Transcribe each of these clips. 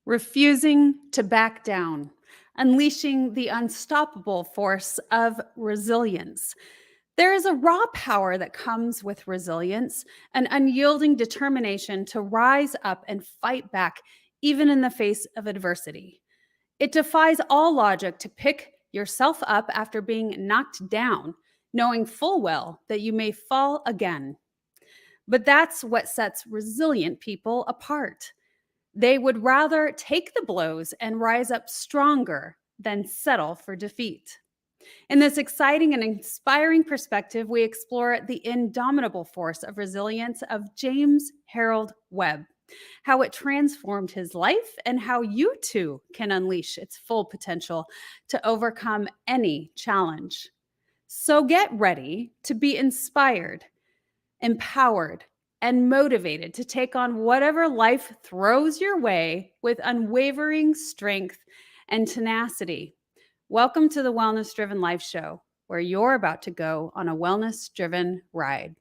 refusing to back down, unleashing the unstoppable force of resilience. There is a raw power that comes with resilience, an unyielding determination to rise up and fight back, even in the face of adversity. It defies all logic to pick yourself up after being knocked down, knowing full well that you may fall again. But that's what sets resilient people apart. They would rather take the blows and rise up stronger than settle for defeat. In this exciting and inspiring perspective, we explore the indomitable force of resilience of James Harold Webb, how it transformed his life, and how you too can unleash its full potential to overcome any challenge. So get ready to be inspired, empowered, and motivated to take on whatever life throws your way with unwavering strength and tenacity. Welcome to the Wellness Driven Life Show, where you're about to go on a wellness driven ride.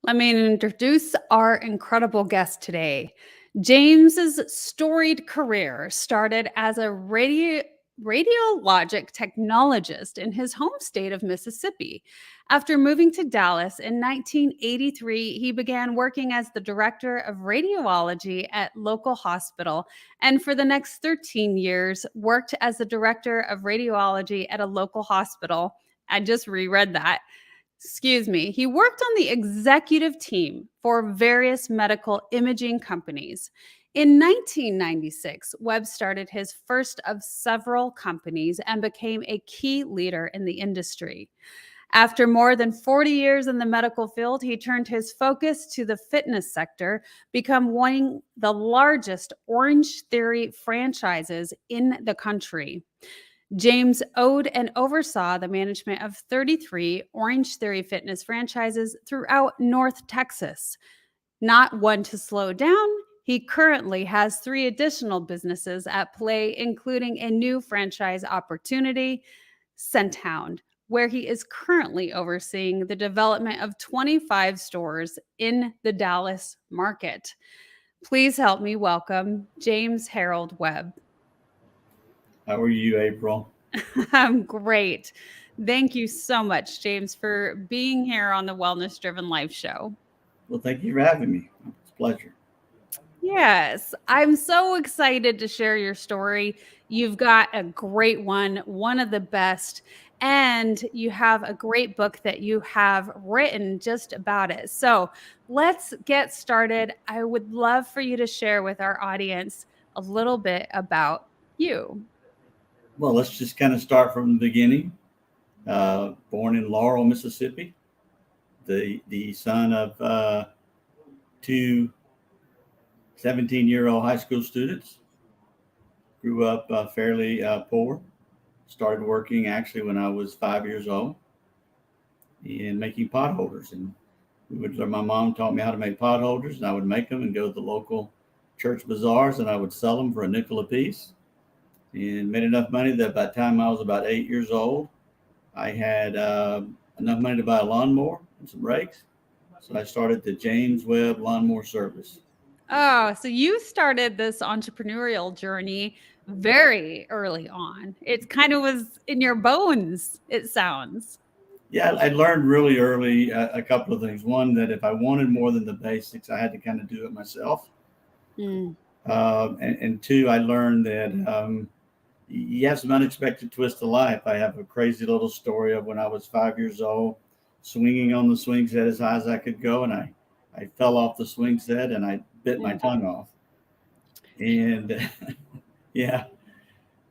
Let me introduce our incredible guest today. James's storied career started as a radiologic technologist in his home state of Mississippi. After moving to Dallas in 1983, he began working as the director of radiology at local hospital, and for the next 13 years worked as the director of radiology at a local hospital. I just reread that. Excuse me. He worked on the executive team for various medical imaging companies. In 1996, Webb started his first of several companies and became a key leader in the industry. After more than 40 years in the medical field, he turned his focus to the fitness sector, becoming the largest Orange Theory franchises in the country. James owned and oversaw the management of 33 Orange Theory fitness franchises throughout North Texas. Not one to slow down, he currently has 3 additional businesses at play, including a new franchise opportunity, Scenthound, where he is currently overseeing the development of 25 stores in the Dallas market. Please help me welcome James Harold Webb. How are you, April? I'm great. Thank you so much, James, for being here on the Wellness Driven Life Show. Well, thank you for having me. It's a pleasure. Yes, I'm so excited to share your story. You've got a great one of the best, and you have a great book that you have written just about it. So let's get started. I would love for you to share with our audience a little bit about you. Well, let's just kind of start from the beginning. Born in Laurel, Mississippi, the son of 2 17-year-old high school students. Grew up fairly poor. Started working actually when I was 5 years old and making pot holders. And my mom taught me how to make pot holders, and I would make them and go to the local church bazaars, and I would sell them for a nickel a piece. And made enough money that by the time I was about 8 years old, I had enough money to buy a lawnmower and some rakes. So I started the James Webb Lawnmower Service. Oh, so you started this entrepreneurial journey very early on. It kind of was in your bones, it sounds. Yeah, I learned really early a couple of things. One, that if I wanted more than the basics, I had to kind of do it myself. Mm. And two, I learned that you have some unexpected twists of life. I have a crazy little story of when I was 5 years old, swinging on the swing set as high as I could go, and I fell off the swing set and I bit my tongue off. And yeah,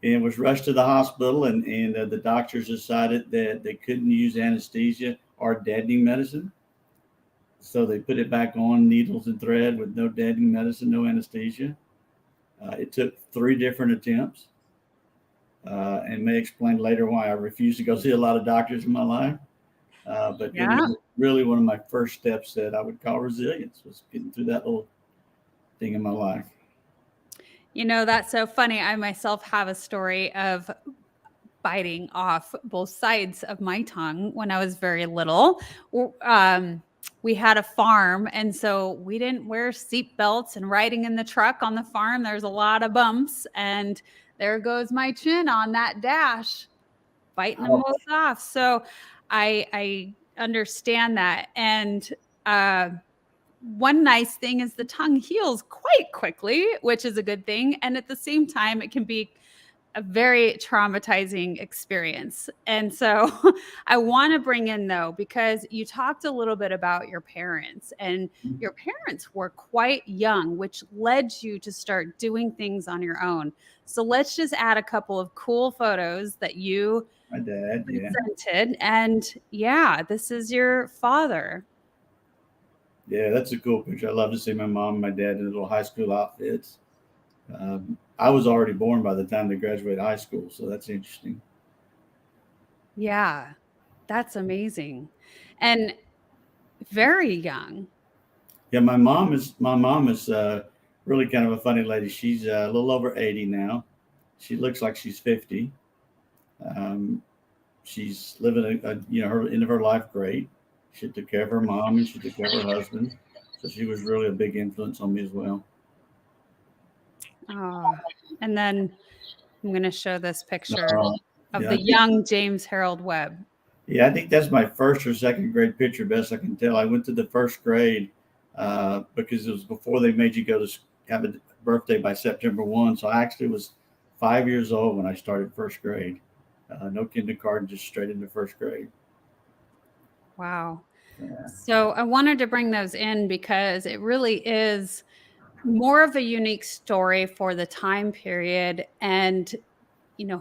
and was rushed to the hospital. And the doctors decided that they couldn't use anesthesia or deadening medicine. So they put it back on needles and thread with no deadening medicine, no anesthesia. It took 3 different attempts, and may explain later why I refused to go see a lot of doctors in my life. But it was Yeah. really one of my first steps that I would call resilience, was getting through that little thing in my life. That's so funny. I myself have a story of biting off both sides of my tongue when I was very little. We had a farm, and so we didn't wear seat belts, and riding in the truck on the farm, there's a lot of bumps, and there goes my chin on that dash, biting them both off. So I understand that. And uh one nice thing is the tongue heals quite quickly, which is a good thing. And at the same time, it can be a very traumatizing experience. And so I want to bring in, though, because you talked a little bit about your parents, and your parents were quite young, which led you to start doing things on your own. So let's just add a couple of cool photos that you My dad, yeah. presented. And yeah, this is your father. Yeah, that's a cool picture. I love to see my mom and my dad in little high school outfits. I was already born by the time they graduated high school, so that's interesting. Yeah, that's amazing. And very young. Yeah, my mom is really kind of a funny lady. She's a little over 80 now. She looks like she's 50. Um, she's living her end of her life great. She took care of her mom and she took care of her husband, so she was really a big influence on me as well. Oh, and then I'm going to show this picture Uh, of yeah, I the think young James Harold Webb. Yeah, I think that's my first or second grade picture, best I can tell. I went to the first grade because it was before they made you go to have a birthday by September 1. So I actually was 5 years old when I started first grade. No kindergarten, just straight into first grade. Wow. Yeah. So I wanted to bring those in because it really is more of a unique story for the time period. And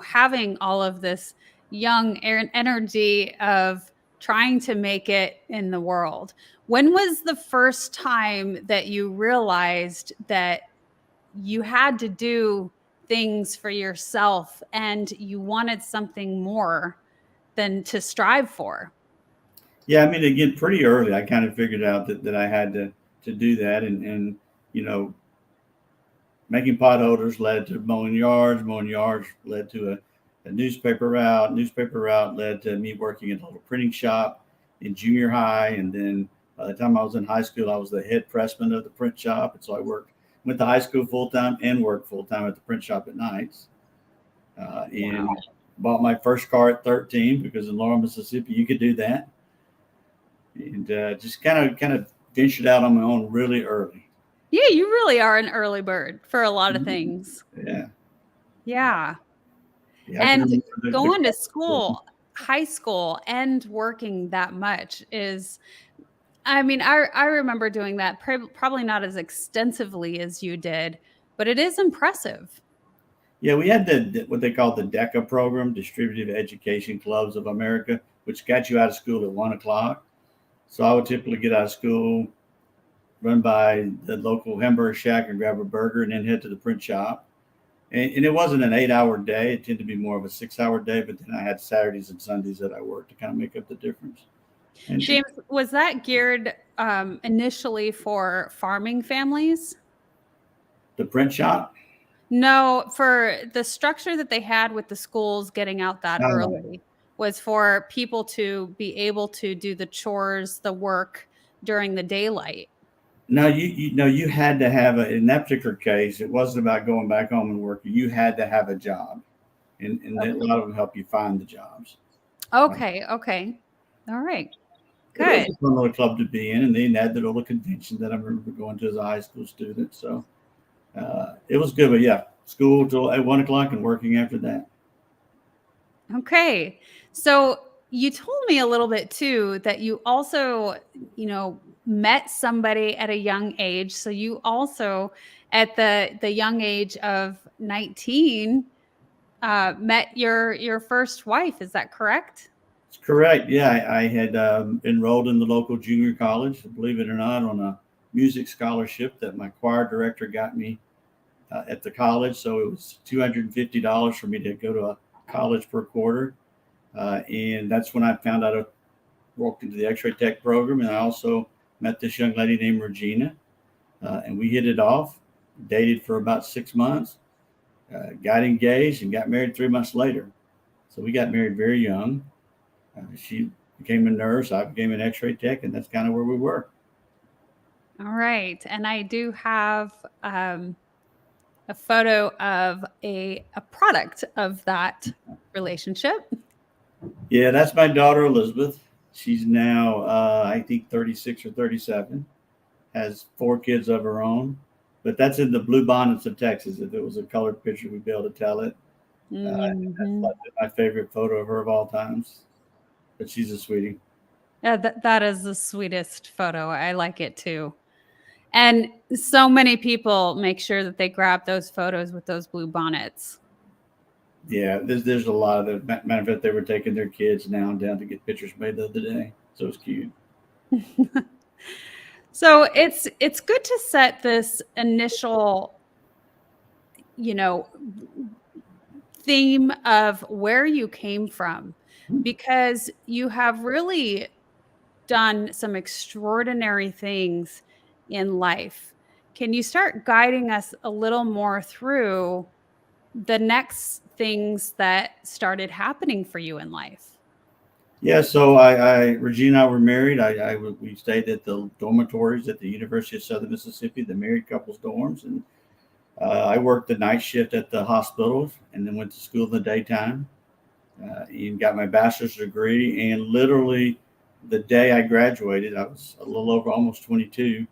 having all of this young energy of trying to make it in the world. When was the first time that you realized that you had to do things for yourself and you wanted something more than to strive for? Yeah, I mean, again, pretty early, I kind of figured out that I had to do that. And, you know, making pot holders led to mowing yards. Mowing yards led to a newspaper route. Newspaper route led to me working at a little printing shop in junior high. And then by the time I was in high school, I was the head pressman of the print shop. And so went to high school full time and worked full time at the print shop at nights. And Wow. bought my first car at 13 because in Laurel, Mississippi, you could do that. And just kind of ventured out on my own really early. Yeah, you really are an early bird for a lot of things. Yeah. Yeah. Yeah, I can And remember the going to car. school, high school, and working that much is, I mean, I remember doing that, probably not as extensively as you did, but it is impressive. Yeah, we had what they call the DECA program, Distributive Education Clubs of America, which got you out of school at 1 o'clock. So I would typically get out of school, run by the local hamburger shack and grab a burger, and then head to the print shop. And it wasn't an 8 hour day; it tended to be more of a 6 hour day. But then I had Saturdays and Sundays that I worked to kind of make up the difference. And James, was that geared initially for farming families? the print shop, No, for the structure that they had with the schools getting out that um, early was for people to be able to do the chores, the work during the daylight. no, you know you had to have in that particular case. It wasn't about going back home and working. You had to have a job, and a lot of them help you find the jobs. Okay, okay. All right. But it was Good. a fun little club to be in, and they had the little convention that I remember going to as a high school student. So it was good. But yeah, school till at 1 o'clock and working after that. Okay. So you told me a little bit too that you also, met somebody at a young age. So you also at the young age of 19 met your first wife. Is that correct? It's correct. Yeah, I had enrolled in the local junior college, believe it or not, on a music scholarship that my choir director got me at the college. So it was $250 for me to go to a college per quarter. And that's when I found out I walked into the X-ray tech program. And I also met this young lady named Regina. And we hit it off, dated for about 6 months, got engaged, and got married 3 months later. So we got married very young. She became a nurse, I became an X-ray tech, and that's kind of where we were. All right. And I do have a photo of a product of that relationship. Yeah, that's my daughter Elizabeth. She's now, I think, 36 or 37. Has 4 kids of her own. But that's in the blue bonnets of Texas. If it was a colored picture, we'd be able to tell it. That's Hmm. like my favorite photo of her of all times. But she's a sweetie. Yeah, that is the sweetest photo. I like it too. And so many people make sure that they grab those photos with those blue bonnets. Yeah, there's a lot of them. Matter of fact, they were taking their kids now and down to get pictures made the other day. So it's cute. So it's good to set this initial, you know, theme of where you came from, because you have really done some extraordinary things in life. Can you start guiding us a little more through the next things that started happening for you in life? Yeah, so Regina and I were married. We stayed at the dormitories at the University of Southern Mississippi, the married couples dorms, and I worked the night shift at the hospitals, and then went to school in the daytime. And got my bachelor's degree. And literally, the day I graduated, I was a little over almost 22.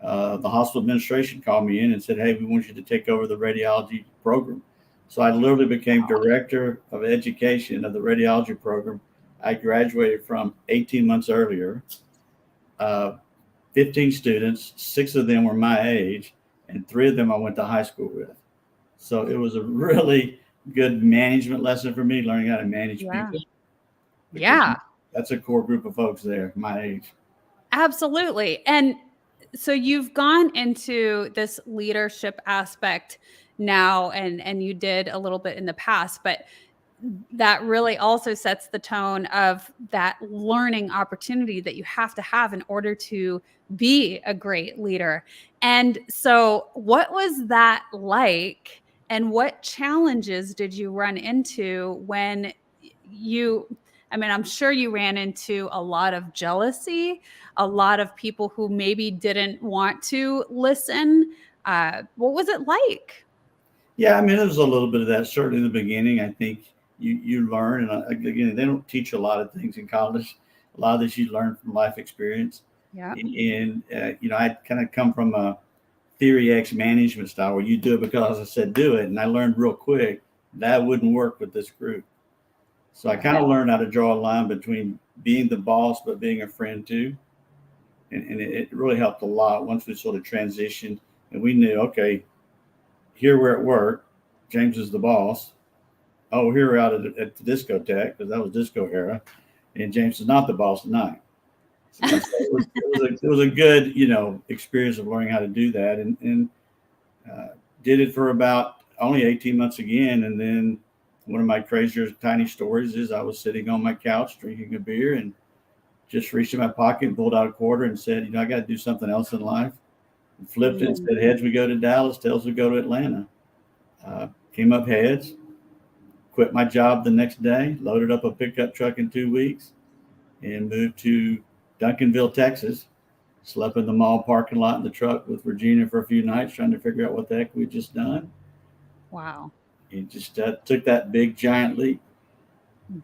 The hospital administration called me in and said, "Hey, we want you to take over the radiology program." So I literally became director of education of the radiology program. I graduated from 18 months earlier. Uh, 15 students, 6 of them were my age, and 3 of them I went to high school with. So it was a really good management lesson for me, learning how to manage Yeah. people, because Yeah, that's a core group of folks there, my age. absolutely. And so you've gone into this leadership aspect now, and you did a little bit in the past, but that really also sets the tone of that learning opportunity that you have to have in order to be a great leader. And so, what was that like? And what challenges did you run into when you? I mean, I'm sure you ran into a lot of jealousy, a lot of people who maybe didn't want to listen. What was it like? Yeah, I mean, there was a little bit of that certainly in the beginning. I think you learn, and again, they don't teach a lot of things in college. A lot of this you learn from life experience. Yeah. And I kind of come from a theory X management style where you do it because I said do it, and I learned real quick that wouldn't work with this group. So I kind of learned how to draw a line between being the boss but being a friend too, and it really helped a lot once we sort of transitioned and we knew, okay, here we're at work, James is the boss. Oh, here we're out at the discotheque because that was disco era, and James is not the boss tonight. So it was a good experience of learning how to do that, and uh, did it for about only 18 months again, and then one of my crazier tiny stories is I was sitting on my couch drinking a beer and just reached in my pocket and pulled out a quarter and said, I got to do something else in life. And flipped it and Mm. said, heads we go to Dallas, tails we go to Atlanta. Came up heads, quit my job the next day, loaded up a pickup truck in 2 weeks, and moved to Duncanville, Texas. Slept in the mall parking lot in the truck with Regina for a few nights, trying to figure out what the heck we'd just done. Wow. And just took that big giant leap.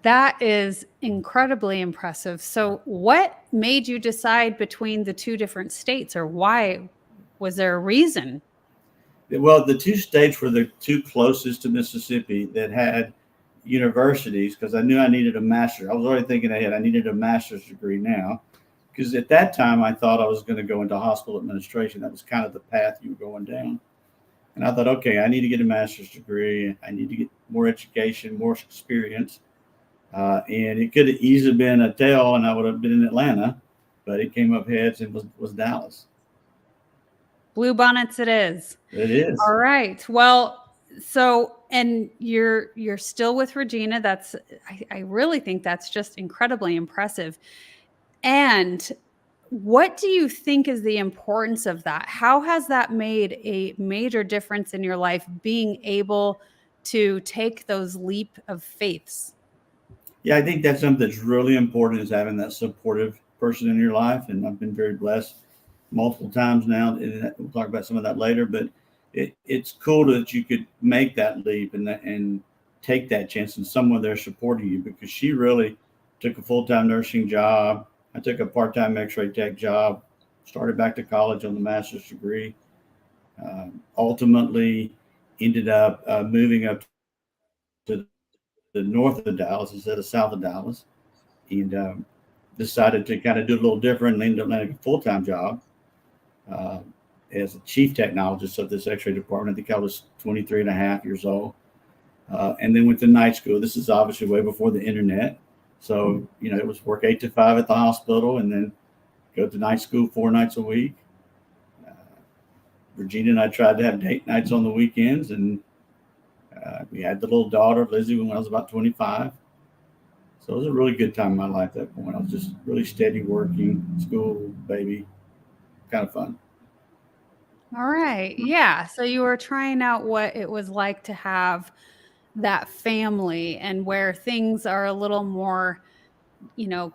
That is incredibly impressive. So, what made you decide between the two different states, or why? Was there a reason? Well, the 2 states were the 2 closest to Mississippi that had universities, because I knew I needed a master. I was already thinking ahead. I needed a master's degree now, because at that time I thought I was going to go into hospital administration. That was kind of the path you were going down. And I thought, okay, I need to get a master's degree. I need to get more education, more experience. And it could have easily been a tail, and I would have been in Atlanta, but it came up heads and was Dallas. Blue bonnets it is. It is. All right. Well, so and you're still with Regina. That's I really think that's just incredibly impressive. And what do you think is the importance of that? How has that made a major difference in your life, being able to take those leap of faiths? Yeah, I think that's something that's really important is having that supportive person in your life. And I've been very blessed multiple times now. And we'll talk about some of that later, but it's cool that you could make that leap and take that chance and someone there supporting you because she really took a full-time nursing job. I took a part-time x-ray tech job, started back to college on the master's degree, ultimately ended up moving up to the north of Dallas instead of south of Dallas, and decided to kind of do a little different and ended up landing a full-time job uh, as a chief technologist of this x-ray department. I think I was 23 and a half years old. And then went to night school. This is obviously way before the internet. So, it was work 8 to 5 at the hospital and then go to night school 4 nights a week. Uh, Regina and I tried to have date nights on the weekends, and we had the little daughter, Lizzie, when I was about 25. So it was a really good time in my life at that point. I was just really steady working, school, baby, kind of fun. All right. Yeah. So you were trying out what it was like to have that family and where things are a little more,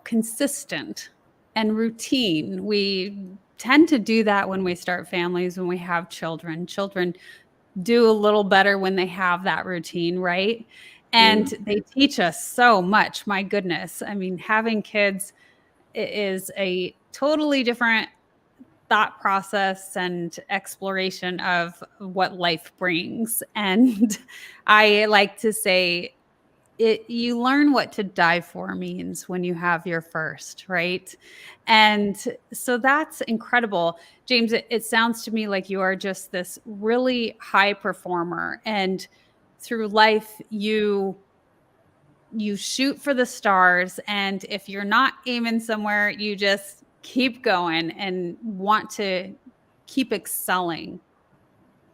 consistent and routine. We tend to do that when we start families, when we have children. Children do a little better when they have that routine, right? Yeah. And they teach us so much. My goodness. I mean, having kids is a totally different thought process and exploration of what life brings. And I like to say you learn what to die for means when you have your first, right? And so that's incredible. James, it sounds to me like you are just this really high performer, and through life you shoot for the stars, and if you're not aiming somewhere, you just keep going and want to keep excelling.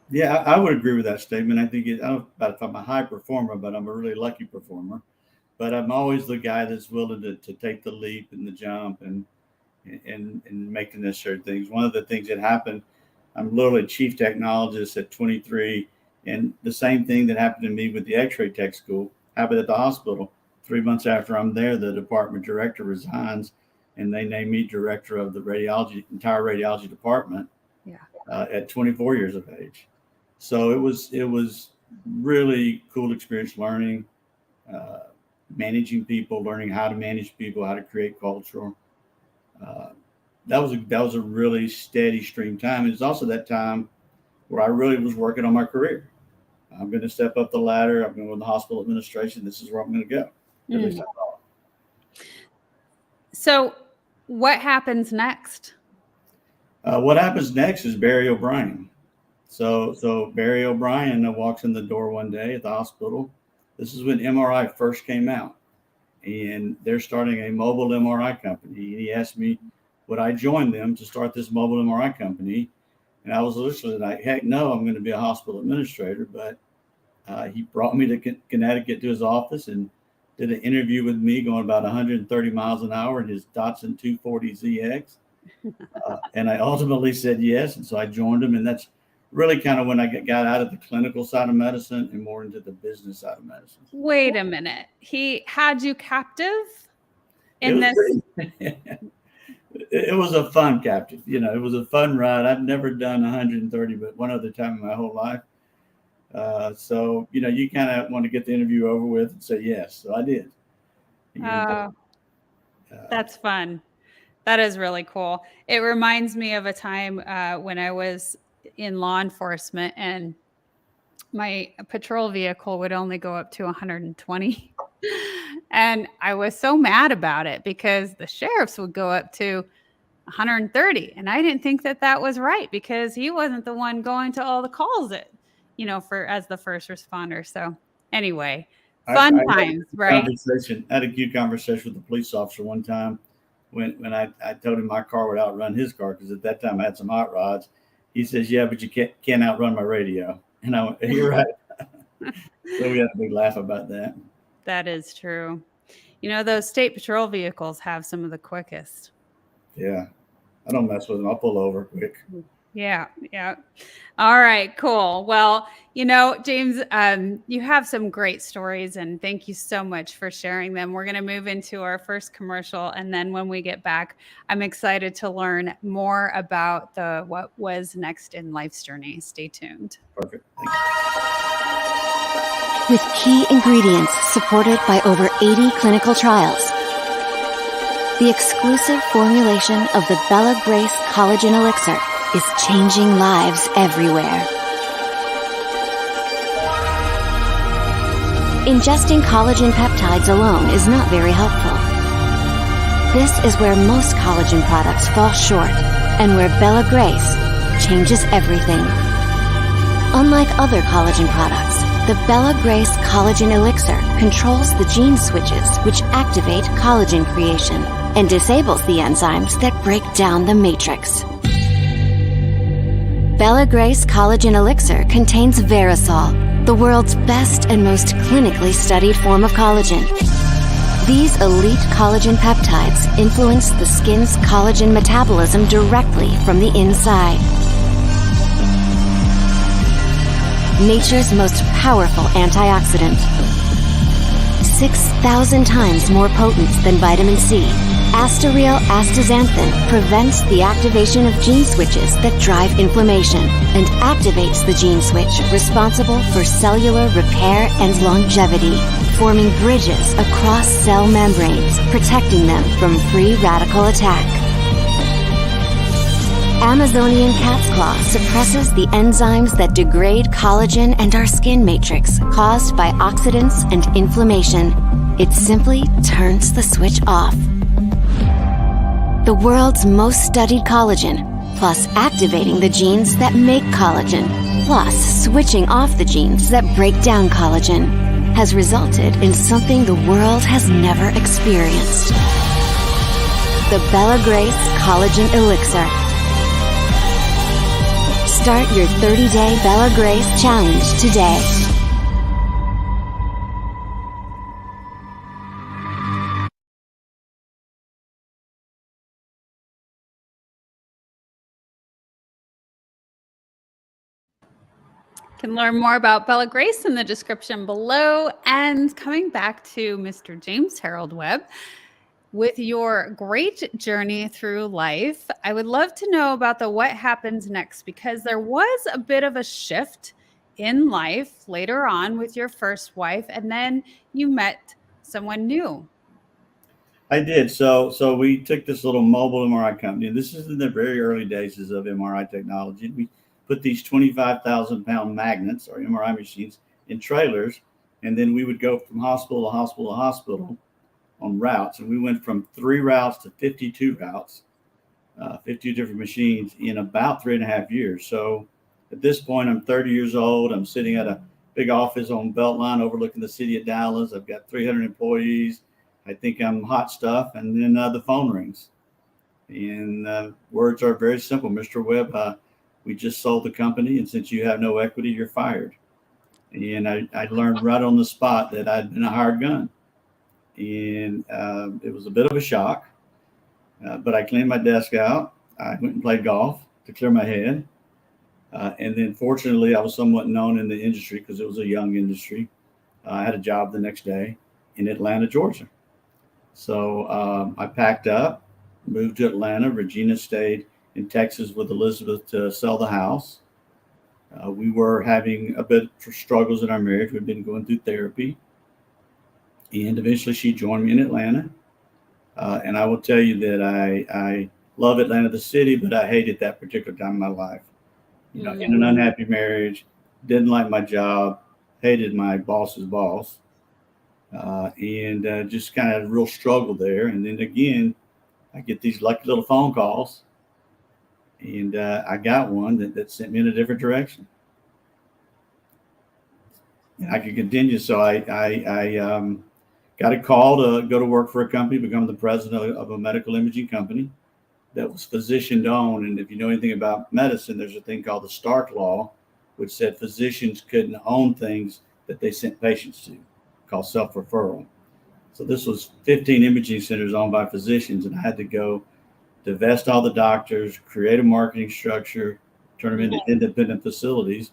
Yeah, I would agree with that statement. I think I don't know about if I'm a high performer, but I'm a really lucky performer. But I'm always the guy that's willing to take the leap and the jump and make the necessary things. One of the things that happened, I'm literally chief technologist at 23, and the same thing that happened to me with the X-ray tech school happened at the hospital. 3 months after I'm there, the department director resigns, and they name me director of the entire radiology department. Yeah. At 24 years of age. So it was really cool experience learning, uh, managing people, learning how to manage people, how to create culture. Uh, that was a really steady stream time. It's also that time where I really was working on my career. I'm going to step up the ladder. I'm going to go to the hospital administration. This is where I'm going to go. At least Mm. I thought. So what happens next? What happens next is Barry O'Brien. So Barry O'Brien walks in the door one day at the hospital. This is when MRI first came out, and they're starting a mobile MRI company. And he asked me, would I join them to start this mobile MRI company? And I was literally like, heck no, I'm going to be a hospital administrator. But he brought me to Connecticut to his office and did an interview with me going about 130 miles an hour in his Datsun 240ZX. And I ultimately said yes. And so I joined him. And that's really kind of when I got out of the clinical side of medicine and more into the business side of medicine. Wait a minute. He had you captive It in was this? pretty, it was a fun captive. It was a fun ride. I've never done 130, but one other time in my whole life. So, you kind of want to get the interview over with and say yes. So I did. And Oh, uh, that's fun. That is really cool. It reminds me of a time when I was in law enforcement, and my patrol vehicle would only go up to 120. And I was so mad about it because the sheriff's would go up to 130. And I didn't think that that was right because he wasn't the one going to all the calls. for as the first responder. So anyway, I fun had times, a right? conversation. I had a cute conversation with a police officer one time when I told him my car would outrun his car because at that time I had some hot rods. He says, "Yeah, but you can't outrun my radio." And I went, "You're right." So we had a big laugh about that. That is true. Those state patrol vehicles have some of the quickest. Yeah, I don't mess with them. I'll pull over quick. Yeah, yeah. All right, cool. Well, James, you have some great stories, and thank you so much for sharing them. We're going to move into our first commercial, and then when we get back, I'm excited to learn more about what was next in life's journey. Stay tuned. Perfect. Thank you. With key ingredients supported by over 80 clinical trials, the exclusive formulation of the Bella Grace Collagen Elixir is changing lives everywhere. Ingesting collagen peptides alone is not very helpful. This is where most collagen products fall short, and where Bella Grace changes everything. Unlike other collagen products, the Bella Grace Collagen Elixir controls the gene switches which activate collagen creation and disables the enzymes that break down the matrix. Bella Grace Collagen Elixir contains Verisol, the world's best and most clinically studied form of collagen. These elite collagen peptides influence the skin's collagen metabolism directly from the inside. Nature's most powerful antioxidant. 6,000 times more potent than vitamin C, Astaryl astaxanthin prevents the activation of gene switches that drive inflammation and activates the gene switch responsible for cellular repair and longevity, forming bridges across cell membranes, protecting them from free radical attack. Amazonian cat's claw suppresses the enzymes that degrade collagen and our skin matrix caused by oxidants and inflammation. It simply turns the switch off. The world's most studied collagen, plus activating the genes that make collagen, plus switching off the genes that break down collagen, has resulted in something the world has never experienced. The Bella Grace Collagen Elixir. Start your 30-day Bella Grace challenge today. Can learn more about Bella Grace in the description below. And coming back to Mr. James Harold Webb, with your great journey through life, I would love to know about the what happens next, because there was a bit of a shift in life later on with your first wife, and then you met someone new. I did. So we took this little mobile MRI company. And this is in the very early days of MRI technology. We put these 25,000-pound magnets or MRI machines in trailers, and then we would go from hospital to hospital to hospital on routes. And we went from 3 routes to 52 routes, 50 different machines in about 3.5 years. So at this point, I'm 30 years old. I'm sitting at a big office on Beltline overlooking the city of Dallas. I've got 300 employees. I think I'm hot stuff. And then the phone rings. And words are very simple. Mr. Webb, we just sold the company, and since you have no equity, you're fired. And I learned right on the spot that I'd been a hired gun. And it was a bit of a shock, but I cleaned my desk out. I went and played golf to clear my head. And then fortunately, I was somewhat known in the industry because it was a young industry. I had a job the next day in Atlanta, Georgia. So I packed up, moved to Atlanta. Regina stayed in Texas with Elizabeth to sell the house. We were having a bit of struggles in our marriage. We'd been going through therapy. And eventually she joined me in Atlanta. And I will tell you that I love Atlanta, the city, but I hated that particular time in my life. In an unhappy marriage, didn't like my job, hated my boss's boss, and just kind of real struggle there. And then again, I get these lucky little phone calls, and I got one that sent me in a different direction. I could continue. So I got a call to go to work for a company, become the president of a medical imaging company that was physician owned. And if you know anything about medicine, there's a thing called the Stark Law, which said physicians couldn't own things that they sent patients to, called self referral. So this was 15 imaging centers owned by physicians, and I had to go divest all the doctors, create a marketing structure, turn them into independent facilities.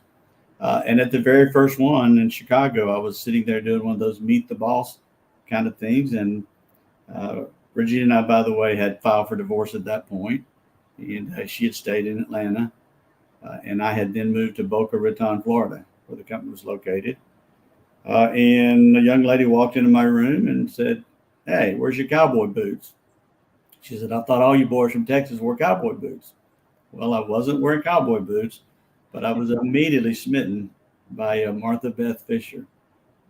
And at the very first one in Chicago, I was sitting there doing one of those meet the boss kind of things. And Regina and I, by the way, had filed for divorce at that point, and she had stayed in Atlanta. And I had then moved to Boca Raton, Florida, where the company was located. And a young lady walked into my room and said, "Hey, where's your cowboy boots?" She said, "I thought all you boys from Texas wore cowboy boots." Well, I wasn't wearing cowboy boots, but I was immediately smitten by Martha Beth Fisher.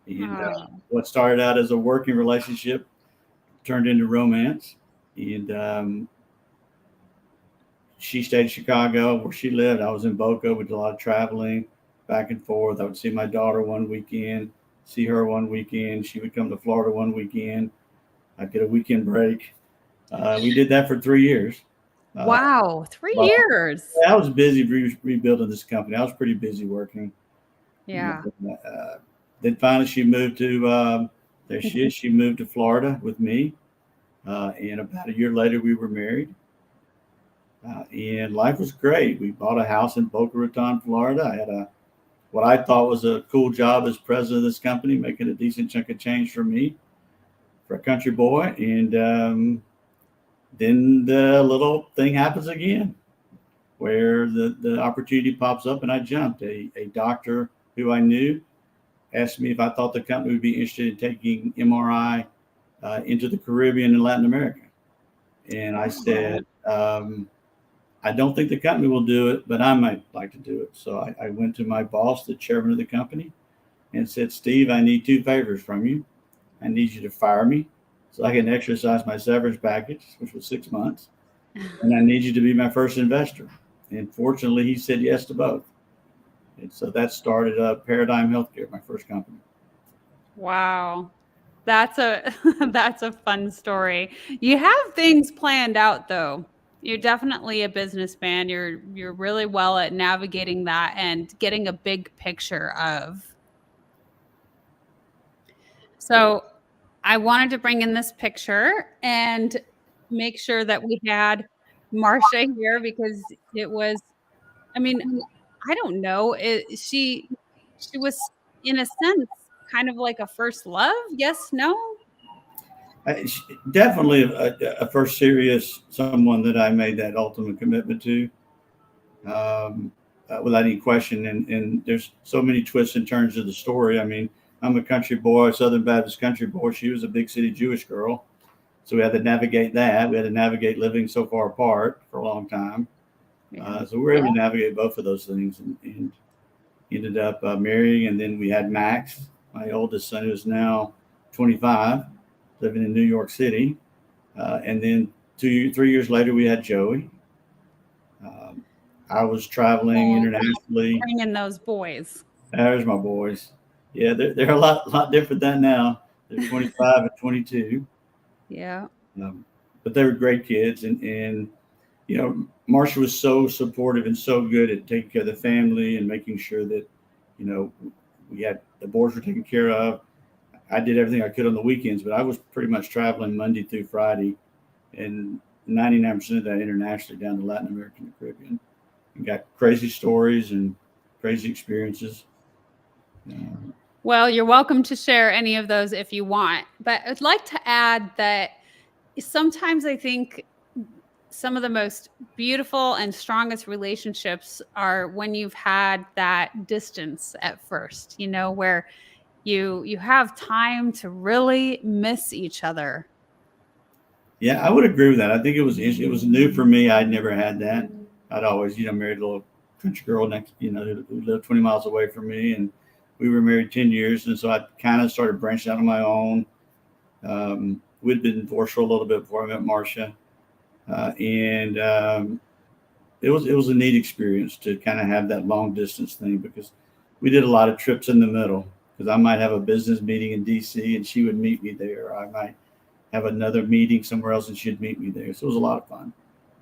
And what started out as a working relationship turned into romance. And she stayed in Chicago where she lived. I was in Boca. We did a lot of traveling back and forth. I would see my daughter one weekend, see her one weekend. She would come to Florida one weekend. I'd get a weekend break. We did that for 3 years. Wow, 3 years. I was busy rebuilding this company. I was pretty busy working. Yeah. Then finally she moved to, there she is. She moved to Florida with me. And about a year later, we were married. And life was great. We bought a house in Boca Raton, Florida. I had what I thought was a cool job as president of this company, making a decent chunk of change for me, for a country boy. And then the little thing happens again, where the opportunity pops up, and I jumped. A doctor who I knew asked me if I thought the company would be interested in taking MRI into the Caribbean and Latin America. And I said, I don't think the company will do it, but I might like to do it. So I went to my boss, the chairman of the company, and said, "Steve, I need 2 favors from you. I need you to fire me so I can exercise my severance package, which was 6 months. And I need you to be my first investor." And fortunately, he said yes to both. And so that started Paradigm Healthcare, my first company. Wow. That's a that's a fun story. You have things planned out though. You're definitely a businessman. You're really well at navigating that and getting a big picture of. So I wanted to bring in this picture and make sure that we had Marcia here because it was, I mean, I don't know. She was in a sense kind of like a first love. Yes, no? Definitely a first serious someone that I made that ultimate commitment to, without any question. And there's so many twists and turns to the story. I mean, I'm a country boy, Southern Baptist country boy. She was a big city Jewish girl. So we had to navigate that. We had to navigate living so far apart for a long time. So we were able to navigate both of those things, and ended up marrying. And then we had Max, my oldest son, who is now 25, living in New York City. And then 3 years later, we had Joey. I was traveling internationally. Bring in those boys. There's my boys. Yeah, they're a lot different than now. They're 25 and 22. Yeah. But they were great kids. And you know, Marcia was so supportive and so good at taking care of the family and making sure that, you know, we had the boys were taken care of. I did everything I could on the weekends, but I was pretty much traveling Monday through Friday, and 99% of that internationally down to Latin America and the Caribbean. And got crazy stories and crazy experiences. Well, you're welcome to share any of those if you want. But I'd like to add that sometimes I think some of the most beautiful and strongest relationships are when you've had that distance at first, you know, where you have time to really miss each other. Yeah, I would agree with that. I think it was new for me. I'd never had that. I'd always, married a little country girl next, who lived 20 miles away from me, and we were married 10 years. And so I kind of started branching out on my own. We'd been divorced for a little bit before I met Marcia. And it was a neat experience to kind of have that long distance thing, because we did a lot of trips in the middle. because I might have a business meeting in DC and she would meet me there. I might have another meeting somewhere else and she'd meet me there. So it was a lot of fun.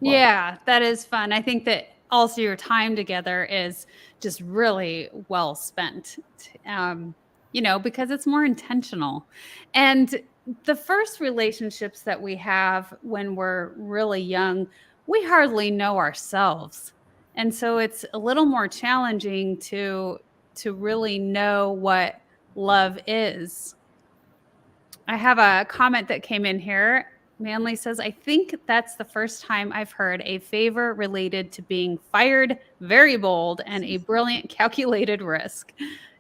Yeah, that is fun. I think that also your time together is just really well spent, because it's more intentional. And the first relationships that we have when we're really young, we hardly know ourselves. And so it's a little more challenging to really know what love is. I have a comment that came in here. Manley says, I think that's the first time I've heard a favor related to being fired, very bold, and a brilliant calculated risk.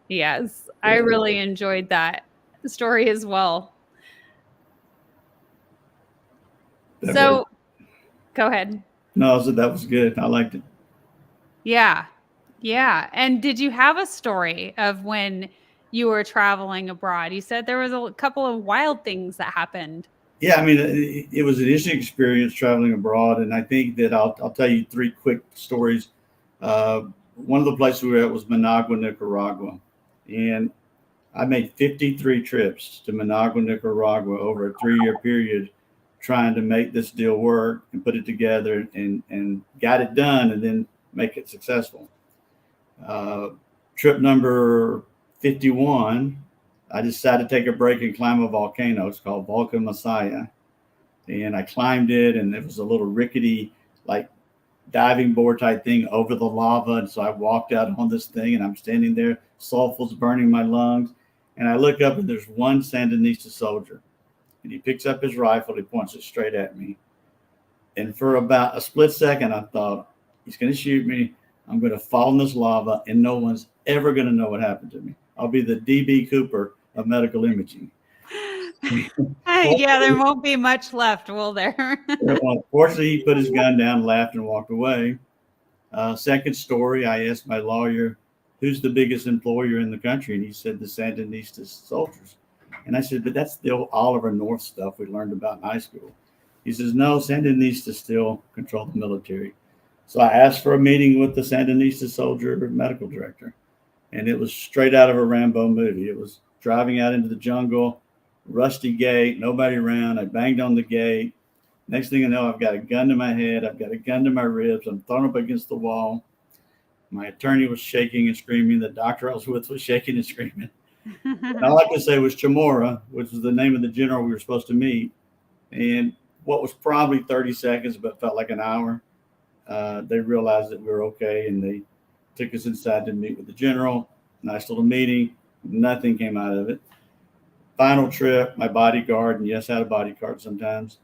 Yes, I really enjoyed that story as well. So go ahead. No, so that was good. I liked it. Yeah. Yeah. And did you have a story of when you were traveling abroad? You said there was a couple of wild things that happened. Yeah, I mean, it was an interesting experience traveling abroad, and I think that I'll tell you three quick stories. One of the places we were at was Managua, Nicaragua, and I made 53 trips to Managua, Nicaragua over a 3-year period, trying to make this deal work and put it together and got it done, and then make it successful. Trip number 51. I decided to take a break and climb a volcano. It's called Volcan Masaya. And I climbed it, and it was a little rickety, like diving board type thing over the lava. And so I walked out on this thing, and I'm standing there, sulfur's burning my lungs. And I look up, and there's one Sandinista soldier. And he picks up his rifle, he points it straight at me. And for about a split second, I thought, he's going to shoot me. I'm going to fall in this lava, and no one's ever going to know what happened to me. I'll be the D.B. Cooper of medical imaging. Yeah, there won't be much left, will there? Fortunately, he put his gun down, laughed, and walked away. Second story, I asked my lawyer, who's the biggest employer in the country? And he said, the Sandinista soldiers. And I said, but that's the old Oliver North stuff we learned about in high school. He says, no, Sandinistas still control the military. So I asked for a meeting with the Sandinista soldier medical director. And it was straight out of a Rambo movie. It was driving out into the jungle, rusty gate, nobody around. I banged on the gate. Next thing I know, I've got a gun to my head. I've got a gun to my ribs. I'm thrown up against the wall. My attorney was shaking and screaming. The doctor I was with was shaking and screaming. And all I could say was Chamorro, which was the name of the general we were supposed to meet. And what was probably 30 seconds, but felt like an hour, they realized that we were okay, and they took us inside to meet with the general. Nice little meeting. Nothing came out of it. Final trip, my bodyguard, and yes, I had a bodyguard sometimes,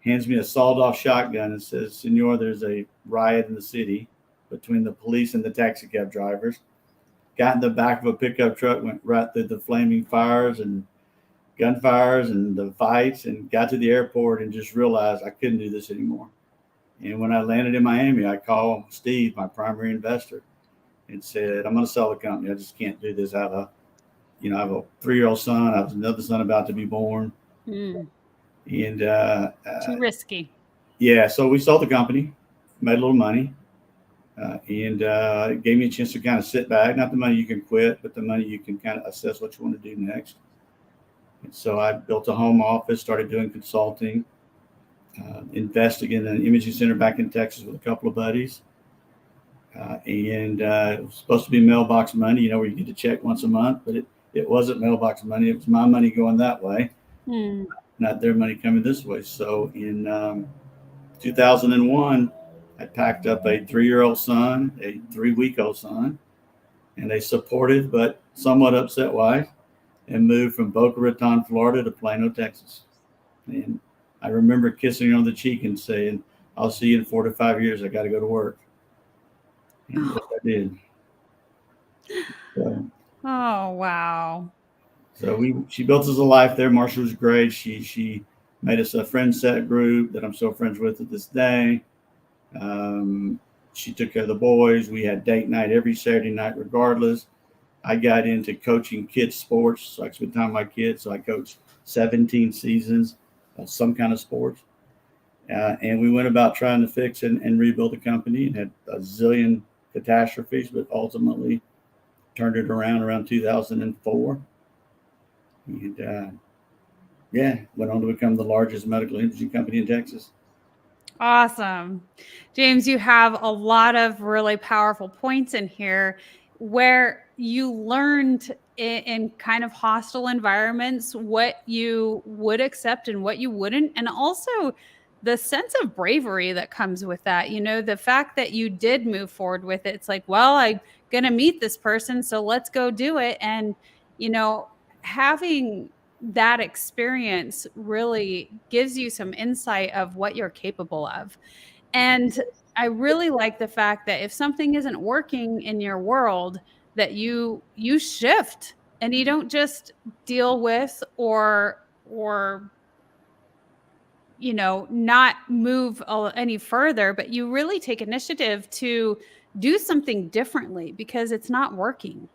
hands me a sawed-off shotgun and says, Senor, there's a riot in the city between the police and the taxi cab drivers. Got in the back of a pickup truck, went right through the flaming fires and gunfires and the fights, and got to the airport and just realized I couldn't do this anymore. And when I landed in Miami, I called Steve, my primary investor, and said, I'm going to sell the company. I just can't do this. I have a 3-year-old son. I have another son about to be born. And too risky. Yeah. So we sold the company, made a little money, and it gave me a chance to kind of sit back. Not the money you can quit, but the money you can kind of assess what you want to do next. And so I built a home office, started doing consulting, investing in an imaging center back in Texas with a couple of buddies. And it was supposed to be mailbox money, where you get a check once a month, but it wasn't mailbox money. It was my money going that way, not their money coming this way. So in 2001, I packed up a 3-year-old son, a 3-week-old son, and a supportive but somewhat upset wife, and moved from Boca Raton, Florida to Plano, Texas. And I remember kissing her on the cheek and saying, I'll see you in 4 to 5 years. I got to go to work. And I did. So, oh, wow. So she built us a life there. Marsha was great. She made us a friend set group that I'm still friends with at this day. She took care of the boys. We had date night every Saturday night, regardless. I got into coaching kids sports, so I spent time with my kids. So I coached 17 seasons of some kind of sports. And we went about trying to fix and rebuild the company, and had a zillion catastrophes, but ultimately turned it around 2004. And went on to become the largest medical imaging company in Texas. Awesome. James, you have a lot of really powerful points in here where you learned in kind of hostile environments what you would accept and what you wouldn't. And also the sense of bravery that comes with that. You know, the fact that you did move forward with it. It's like, well, I'm going to meet this person, so let's go do it. And, you know, having that experience really gives you some insight of what you're capable of. And I really like the fact that if something isn't working in your world, that you shift and you don't just deal with or you know, not move any further, but you really take initiative to do something differently because it's not working.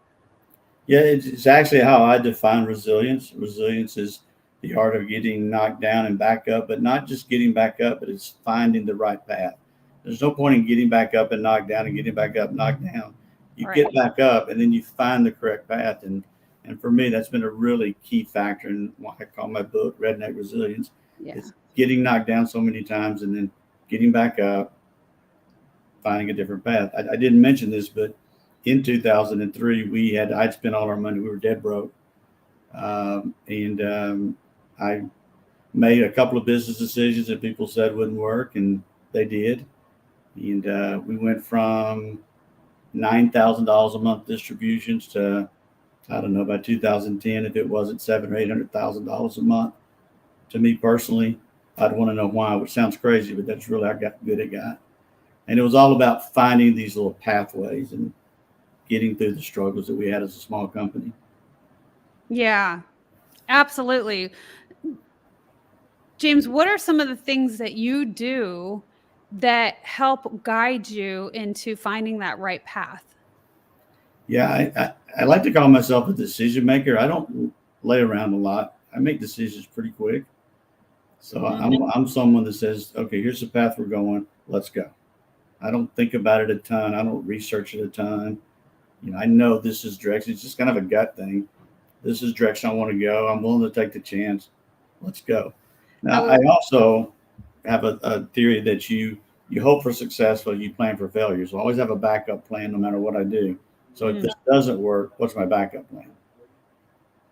Yeah, it's actually how I define resilience. Resilience is the art of getting knocked down and back up, but not just getting back up, but it's finding the right path. There's no point in getting back up and knocked down and getting back up, knocked down. You Right. get back up and then you find the correct path. And for me, that's been a really key factor in what I call my book, Redneck Resilience. Yeah. It's getting knocked down so many times and then getting back up, finding a different path. I didn't mention this, but in 2003, I'd spent all our money. We were dead broke. And I made a couple of business decisions that people said wouldn't work, and they did. And we went from $9,000 a month distributions to, I don't know, by 2010, if it wasn't $700,000 or $800,000 a month. To me personally, I'd want to know why, which sounds crazy, but that's really how good it got. And it was all about finding these little pathways and getting through the struggles that we had as a small company. Yeah, absolutely. James, what are some of the things that you do that help guide you into finding that right path? Yeah, I like to call myself a decision maker. I don't lay around a lot. I make decisions pretty quick. So I'm someone that says, okay, here's the path we're going. Let's go. I don't think about it a ton. I don't research it a ton. You know, I know this is direction. It's just kind of a gut thing. This is direction I want to go. I'm willing to take the chance. Let's go. Now, I also have a theory that you hope for success, but you plan for failure. So I always have a backup plan no matter what I do. So if this doesn't work, what's my backup plan?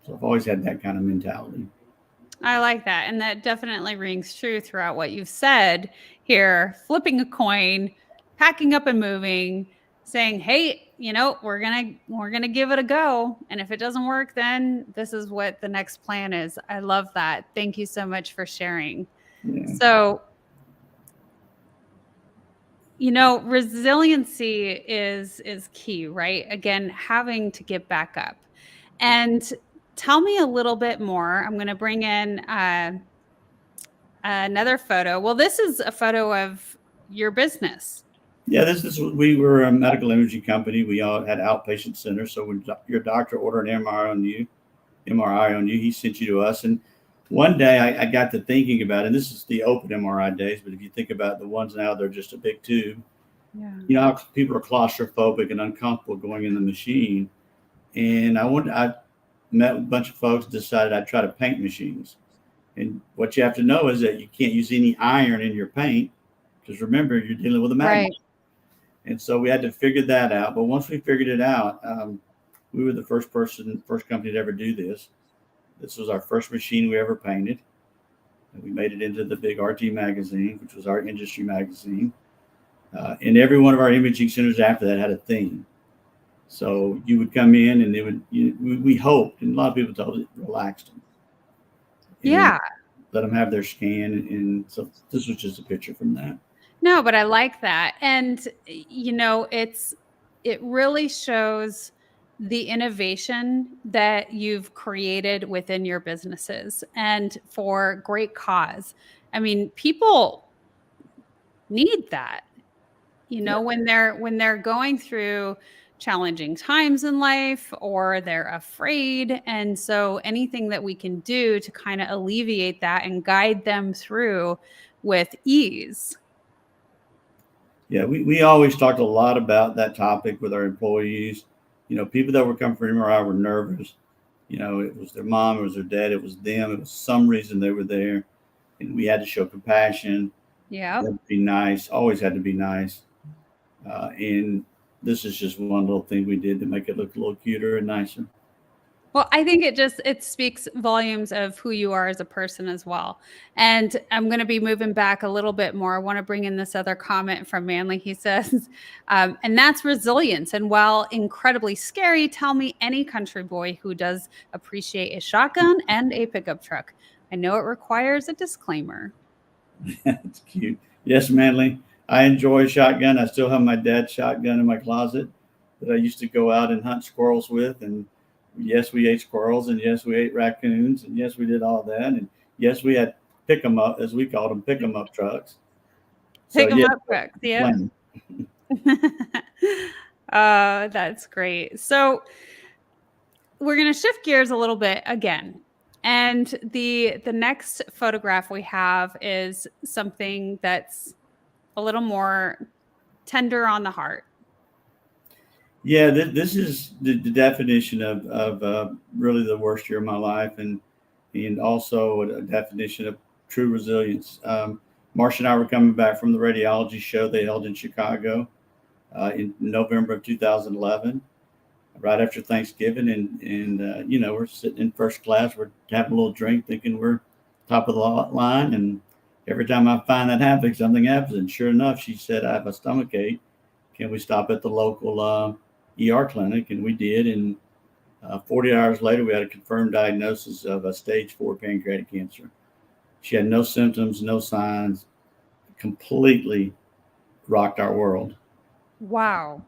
So I've always had that kind of mentality. I like that. And that definitely rings true throughout what you've said here. Flipping a coin, packing up and moving, saying, hey, you know, we're gonna give it a go. And if it doesn't work, then this is what the next plan is. I love that. Thank you so much for sharing. Yeah. So, you know, resiliency is key, right? Again, having to get back up. And tell me a little bit more. I'm going to bring in another photo. Well, this is a photo of your business. Yeah, we were a medical imaging company. We all had outpatient centers. So when your doctor ordered an MRI on you, he sent you to us. And one day I got to thinking about it, and this is the open MRI days, but if you think about the ones now, they're just a big tube. Yeah. You know how people are claustrophobic and uncomfortable going in the machine. And I met with a bunch of folks, decided I'd try to paint machines. And what you have to know is that you can't use any iron in your paint, because remember, you're dealing with a magnet. Right. And so we had to figure that out. But once we figured it out, we were the first company to ever do this. This was our first machine we ever painted. And we made it into the big RT magazine, which was our industry magazine. And every one of our imaging centers after that had a theme. So you would come in and we hoped, and a lot of people told it relaxed them. Yeah. Let them have their scan. And so this was just a picture from that. No, but I like that. And, you know, it really shows the innovation that you've created within your businesses and for great cause. I mean, people need that, you know, when they're going through challenging times in life or they're afraid. And so anything that we can do to kind of alleviate that and guide them through with ease. Yeah, we always talked a lot about that topic with our employees. You know, people that were coming for MRI were nervous. It was their mom, it was their dad, it was them. It was some reason they were there, and we had to show compassion. Yeah. Had to be nice. Always had to be nice. And this is just one little thing we did to make it look a little cuter and nicer. Well, I think it speaks volumes of who you are as a person as well. And I'm going to be moving back a little bit more. I want to bring in this other comment from Manley. He says, and that's resilience. And while incredibly scary, tell me any country boy who does appreciate a shotgun and a pickup truck. I know it requires a disclaimer. It's cute. Yes, Manly. I enjoy shotgun. I still have my dad's shotgun in my closet that I used to go out and hunt squirrels with. And yes, we ate squirrels, and yes, we ate raccoons, and yes, we did all that. And yes, we had pick 'em up, as we called them, pick 'em up trucks. Pick them yeah, up trucks. Yeah. That's great. So we're going to shift gears a little bit again. And the next photograph we have is something that's a little more tender on the heart. Yeah, this is the definition of really the worst year of my life, and also a definition of true resilience. Marcia and I were coming back from the radiology show they held in Chicago in November of 2011, right after Thanksgiving, and we're sitting in first class, we're having a little drink, thinking we're top of the line, and every time I find that happening, something happens. And sure enough, she said, "I have a stomach ache. Can we stop at the local ER clinic?" And we did. And 40 hours later, we had a confirmed diagnosis of a stage 4 pancreatic cancer. She had no symptoms, no signs, completely rocked our world. Wow.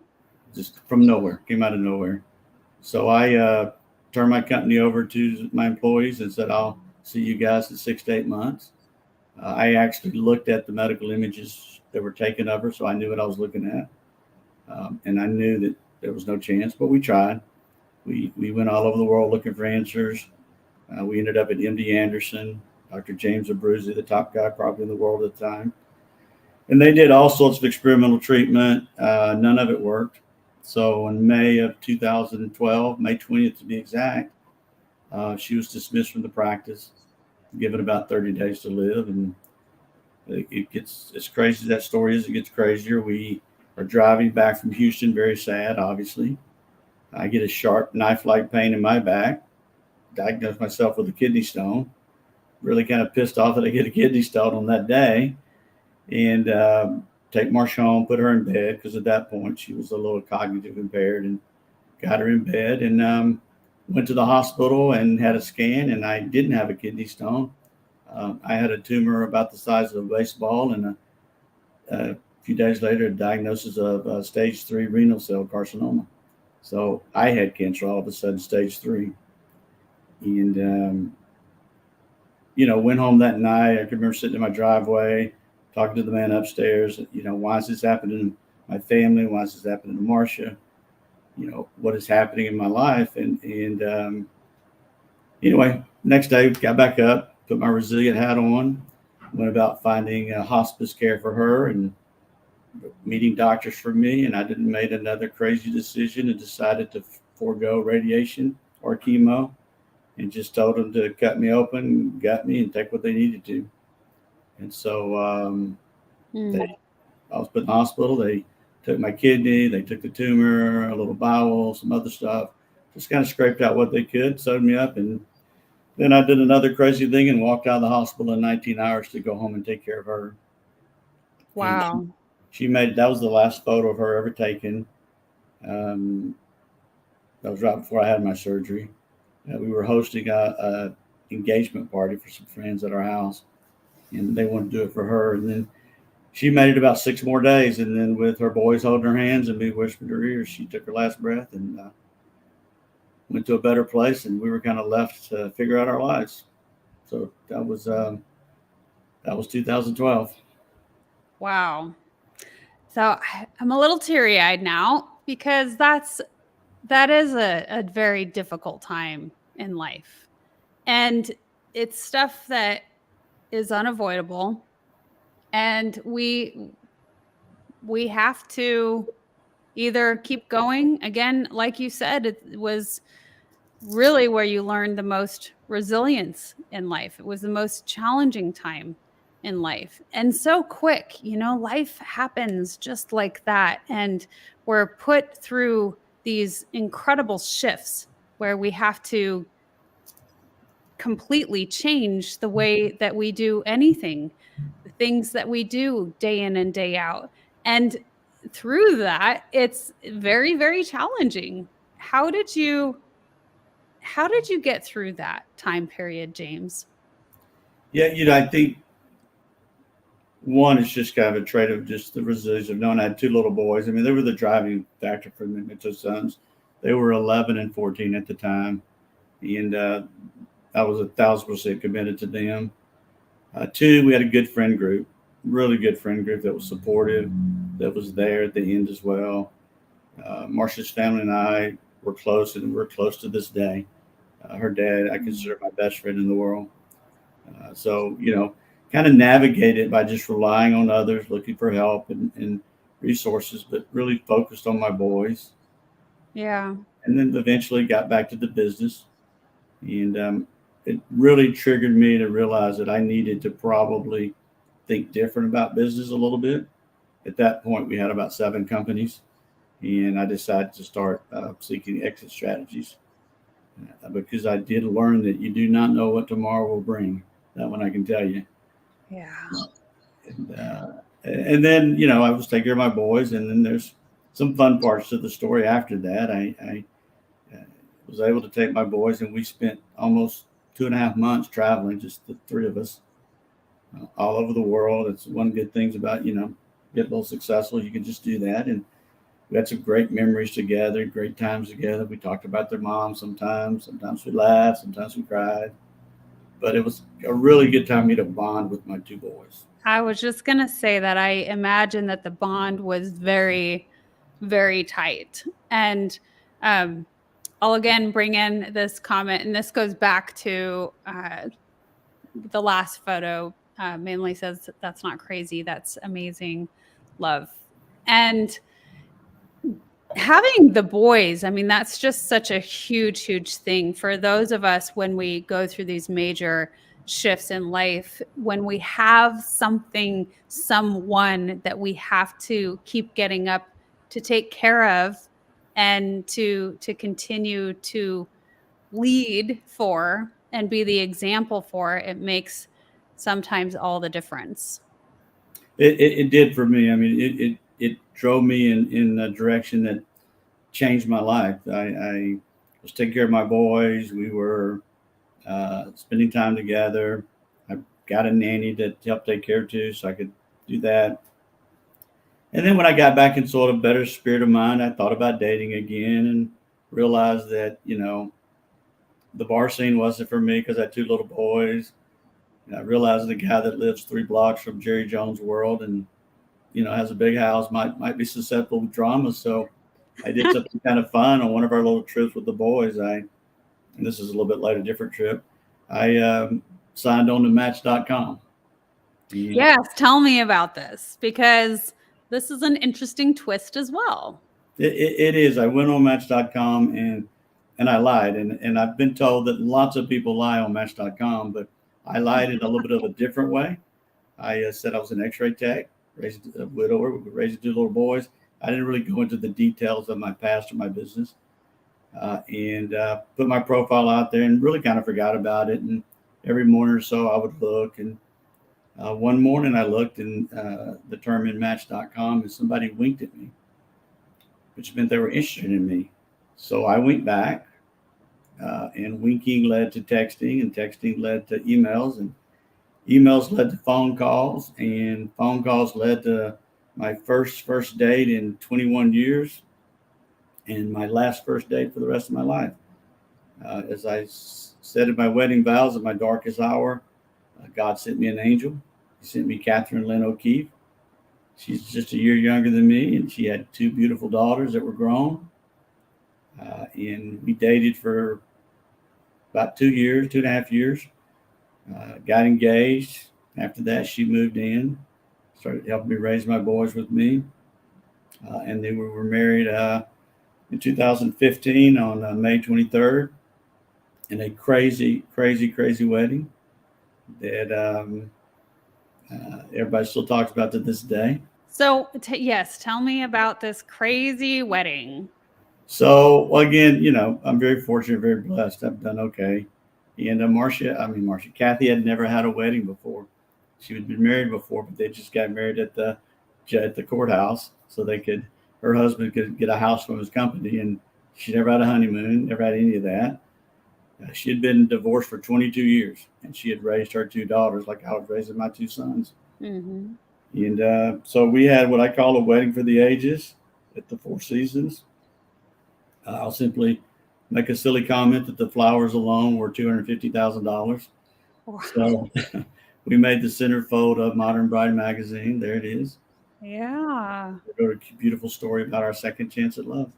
Just from nowhere, came out of nowhere. So I turned my company over to my employees and said, "I'll see you guys in 6 to 8 months." I actually looked at the medical images that were taken of her, so I knew what I was looking at. And I knew that there was no chance, but we tried. We went all over the world looking for answers. We ended up at MD Anderson, Dr. James Abruzzi, the top guy probably in the world at the time. And they did all sorts of experimental treatment. None of it worked. So in May of 2012, May 20th to be exact, she was dismissed from the practice, given about 30 days to live. And it gets as crazy as that story is, it gets crazier. We are driving back from Houston, very sad, obviously. I get a sharp knife-like pain in my back, diagnosed myself with a kidney stone. Really kind of pissed off that I get a kidney stone on that day. And take Marcia home, put her in bed, because at that point she was a little cognitive impaired, and got her in bed, and went to the hospital and had a scan, and I didn't have a kidney stone. I had a tumor about the size of a baseball, and a few days later, a diagnosis of stage 3 renal cell carcinoma. So I had cancer all of a sudden, stage 3. And, went home that night. I can remember sitting in my driveway, talking to the man upstairs. Why is this happening to my family? Why is this happening to Marcia? What is happening in my life? And anyway, next day, got back up, put my resilient hat on, went about finding hospice care for her and meeting doctors for me. And I didn't make another crazy decision and decided to forego radiation or chemo, and just told them to cut me open, gut me, and take what they needed to. And so I was put in the hospital. They took my kidney, they took the tumor, a little bowel, some other stuff. Just kind of scraped out what they could, sewed me up, and then I did another crazy thing and walked out of the hospital in 19 hours to go home and take care of her. Wow. She made, that was the last photo of her ever taken. That was right before I had my surgery. We were hosting a engagement party for some friends at our house, and they wanted to do it for her. And then she made it about 6 more days, and then with her boys holding her hands and me whispering in her ears, she took her last breath and went to a better place, and we were kind of left to figure out our lives. So that was 2012. Wow. So I'm a little teary-eyed now, because that is a very difficult time in life. And it's stuff that is unavoidable. And we have to either keep going. Again, like you said, it was really where you learned the most resilience in life. It was the most challenging time in life. And so quick, life happens just like that. And we're put through these incredible shifts where we have to completely change the way that we do anything, the things that we do day in and day out. And through that, it's very, very challenging. How did you how did you get through that time period, James? Yeah, I think one is just kind of a trait of just the resilience of knowing I had two little boys. I mean, they were the driving factor for me, my two sons. They were 11 and 14 at the time, and I was 1,000% committed to them. Two, we had a good friend group, really good friend group that was supportive, that was there at the end as well. Marcia's family and I were close, and we're close to this day. Her dad, I consider my best friend in the world. So, kind of navigate it by just relying on others, looking for help and resources, but really focused on my boys. Yeah. And then eventually got back to the business. And it really triggered me to realize that I needed to probably think different about business a little bit. At that point, we had about 7 companies, and I decided to start seeking exit strategies because I did learn that you do not know what tomorrow will bring. That one I can tell you. Yeah. And then, I was taking care of my boys, and then there's some fun parts to the story after that. I was able to take my boys, and we spent almost 2.5 months traveling, just the 3 of us, all over the world. It's one good things about, get a little successful. You can just do that. And we had some great memories together, great times together. We talked about their mom sometimes we laughed, sometimes we cried, but it was a really good time for me to bond with my 2 boys. I was just going to say that I imagine that the bond was very, very tight. And I'll again bring in this comment, and this goes back to the last photo. Mainly says, "That's not crazy. That's amazing love." And having the boys, I mean, that's just such a huge, huge thing for those of us when we go through these major shifts in life, when we have someone that we have to keep getting up to take care of and to continue to lead for and be the example for, it makes sometimes all the difference. It did for me. I mean, it drove me in a direction that changed my life. I was taking care of my boys. We were spending time together. I got a nanny to help take care of too, so I could do that. And then when I got back in sort of better spirit of mind, I thought about dating again and realized that, the bar scene wasn't for me because I had 2 little boys. And I realized the guy that lives 3 blocks from Jerry Jones' world and, has a big house might be susceptible to drama. So I did something kind of fun on one of our little trips with the boys. And this is a little bit later, different trip. I signed on to Match.com. Yes, tell me about this, because this is an interesting twist as well. It is. I went on Match.com and I lied. And I've been told that lots of people lie on Match.com, but I lied in a little bit of a different way. I said I was an X-ray tech, raised a widower, raised 2 little boys. I didn't really go into the details of my past or my business, and put my profile out there and really kind of forgot about it. And every morning or so I would look. And one morning I looked and the term in Match.com and somebody winked at me, which meant they were interested in me. So I went back, and winking led to texting, and texting led to emails, and emails led to phone calls, and phone calls led to my first date in 21 years and my last first date for the rest of my life. As I said in my wedding vows, at my darkest hour, God sent me an angel. He sent me Catherine Lynn O'Keefe. She's just a year younger than me, and she had 2 beautiful daughters that were grown. And we dated for about 2.5 years. Got engaged. After that, she moved in, started helping me raise my boys with me. And then we were married in 2015 on May 23rd. in a crazy, crazy, crazy wedding that everybody still talks about to this day. So, yes, tell me about this crazy wedding. So again, I'm very fortunate, very blessed. I've done okay. And Kathy had never had a wedding before. She had been married before, but they just got married at the courthouse so her husband could get a house from his company, and she never had a honeymoon, never had any of that. She had been divorced for 22 years, and she had raised her two daughters like I was raising my two sons. Mm-hmm. And so we had what I call a wedding for the ages at the Four Seasons. I'll simply make a silly comment that the flowers alone were $250,000. Wow. So we made the centerfold of Modern Bride magazine. There it is. Yeah. We wrote a beautiful story about our second chance at love.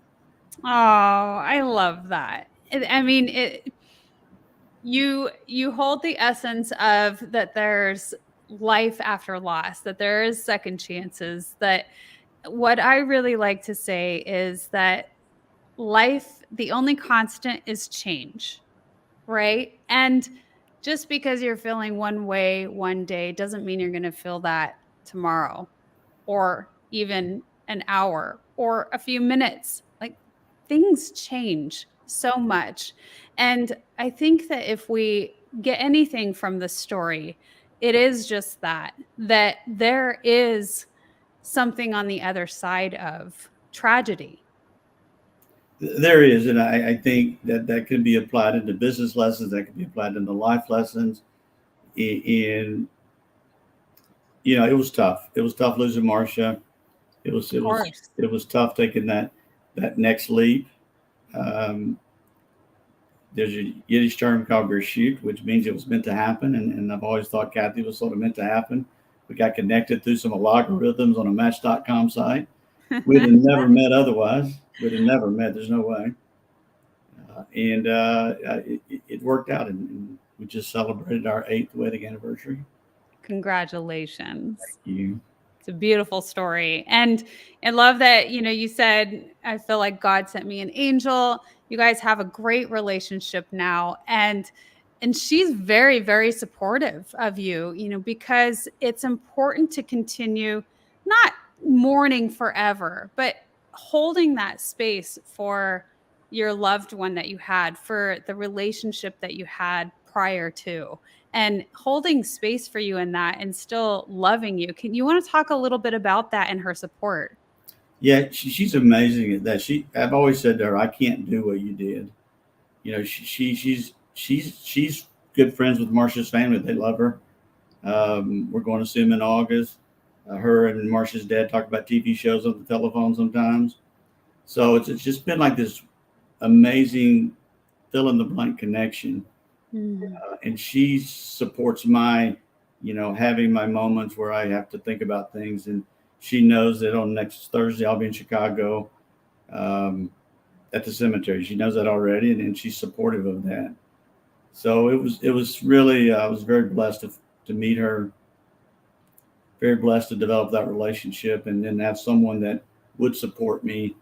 Oh, I love that. I mean, you hold the essence of that there's life after loss, that there is second chances, that what I really like to say is that life, the only constant is change, right? And just because you're feeling one way one day doesn't mean you're going to feel that tomorrow or even an hour or a few minutes. Like things change so much. And I think that if we get anything from the story, it is just that there is something on the other side of tragedy. There is, and I think that can be applied into business lessons, that can be applied into life lessons. In it was tough. It was tough losing Marcia. It was Of it was course. it was tough taking that next leap. Um, there's a Yiddish term called Gershut, which means it was meant to happen, and I've always thought Kathy was sort of meant to happen. We got connected through some algorithms on a Match.com site. We'd have never met otherwise. We'd have never met. There's no way. And it worked out, and we just celebrated our 8th wedding anniversary. Congratulations. Thank you. It's a beautiful story. And I love that, you said, I feel like God sent me an angel. You guys have a great relationship now. And she's very, very supportive of you, because it's important to continue not mourning forever, but holding that space for your loved one that you had, for the relationship that you had prior to, and holding space for you in that and still loving you. Can you want to talk a little bit about that and her support? Yeah, she's amazing at that. I've always said to her, I can't do what you did. She's good friends with Marcia's family. They love her. We're going to see them in August. Her and Marcia's dad talk about TV shows on the telephone sometimes. So it's just been like this amazing fill in the blank connection. And she supports my, having my moments where I have to think about things. And she knows that on next Thursday I'll be in Chicago at the cemetery. She knows that already, and she's supportive of that. So it was really I was very blessed to meet her, very blessed to develop that relationship, and then have someone that would support me,